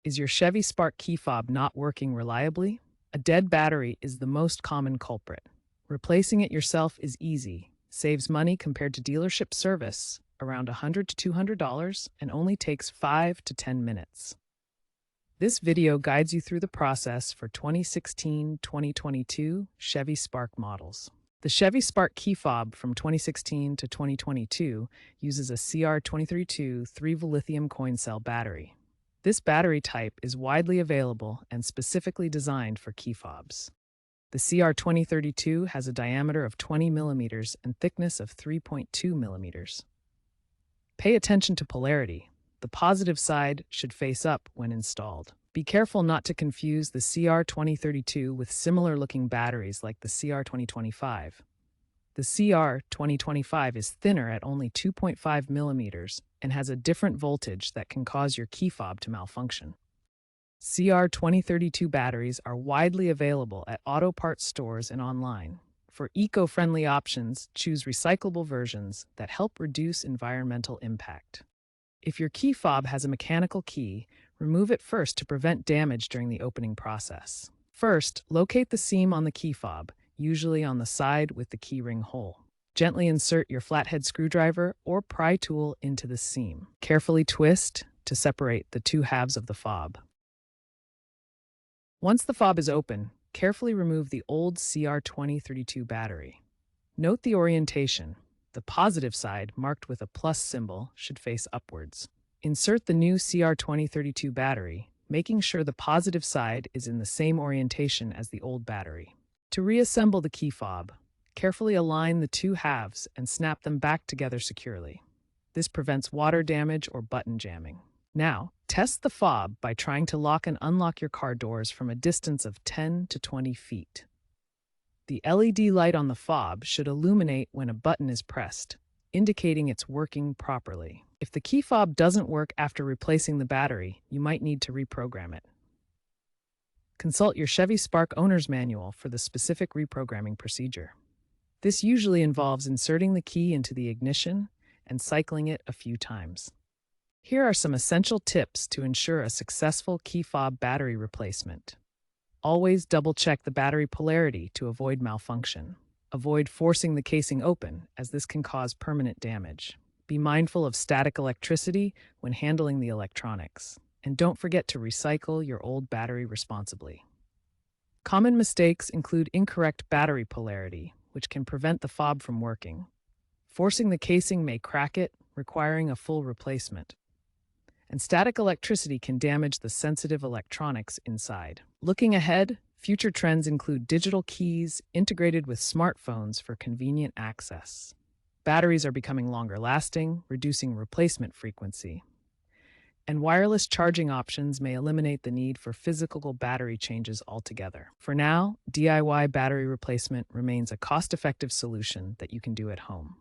Is your Chevy Spark key fob not working reliably? A dead battery is the most common culprit. Replacing it yourself is easy, saves money compared to dealership service, around $100 to $200, and only takes 5 to 10 minutes. This video guides you through the process for 2016-2022 Chevy Spark models. The Chevy Spark key fob from 2016 to 2022 uses a CR232 3V lithium coin cell battery. This battery type is widely available and specifically designed for key fobs. The CR2032 has a diameter of 20 millimeters and thickness of 3.2 millimeters. Pay attention to polarity. The positive side should face up when installed. Be careful not to confuse the CR2032 with similar-looking batteries like the CR2025. The CR2025 is thinner at only 2.5 millimeters and has a different voltage that can cause your key fob to malfunction. CR2032 batteries are widely available at auto parts stores and online. For eco-friendly options, choose recyclable versions that help reduce environmental impact. If your key fob has a mechanical key, remove it first to prevent damage during the opening process. First, locate the seam on the key fob, usually on the side with the key ring hole. Gently insert your flathead screwdriver or pry tool into the seam. Carefully twist to separate the two halves of the fob. Once the fob is open, carefully remove the old CR2032 battery. Note the orientation. The positive side, marked with a plus symbol, should face upwards. Insert the new CR2032 battery, making sure the positive side is in the same orientation as the old battery. To reassemble the key fob, carefully align the two halves and snap them back together securely. This prevents water damage or button jamming. Now, test the fob by trying to lock and unlock your car doors from a distance of 10 to 20 feet. The LED light on the fob should illuminate when a button is pressed, indicating it's working properly. If the key fob doesn't work after replacing the battery, you might need to reprogram it. Consult your Chevy Spark owner's manual for the specific reprogramming procedure. This usually involves inserting the key into the ignition and cycling it a few times. Here are some essential tips to ensure a successful key fob battery replacement. Always double-check the battery polarity to avoid malfunction. Avoid forcing the casing open, as this can cause permanent damage. Be mindful of static electricity when handling the electronics. And don't forget to recycle your old battery responsibly. Common mistakes include incorrect battery polarity, which can prevent the fob from working. Forcing the casing may crack it, requiring a full replacement. And static electricity can damage the sensitive electronics inside. Looking ahead, future trends include digital keys integrated with smartphones for convenient access. Batteries are becoming longer lasting, reducing replacement frequency. And wireless charging options may eliminate the need for physical battery changes altogether. For now, DIY battery replacement remains a cost-effective solution that you can do at home.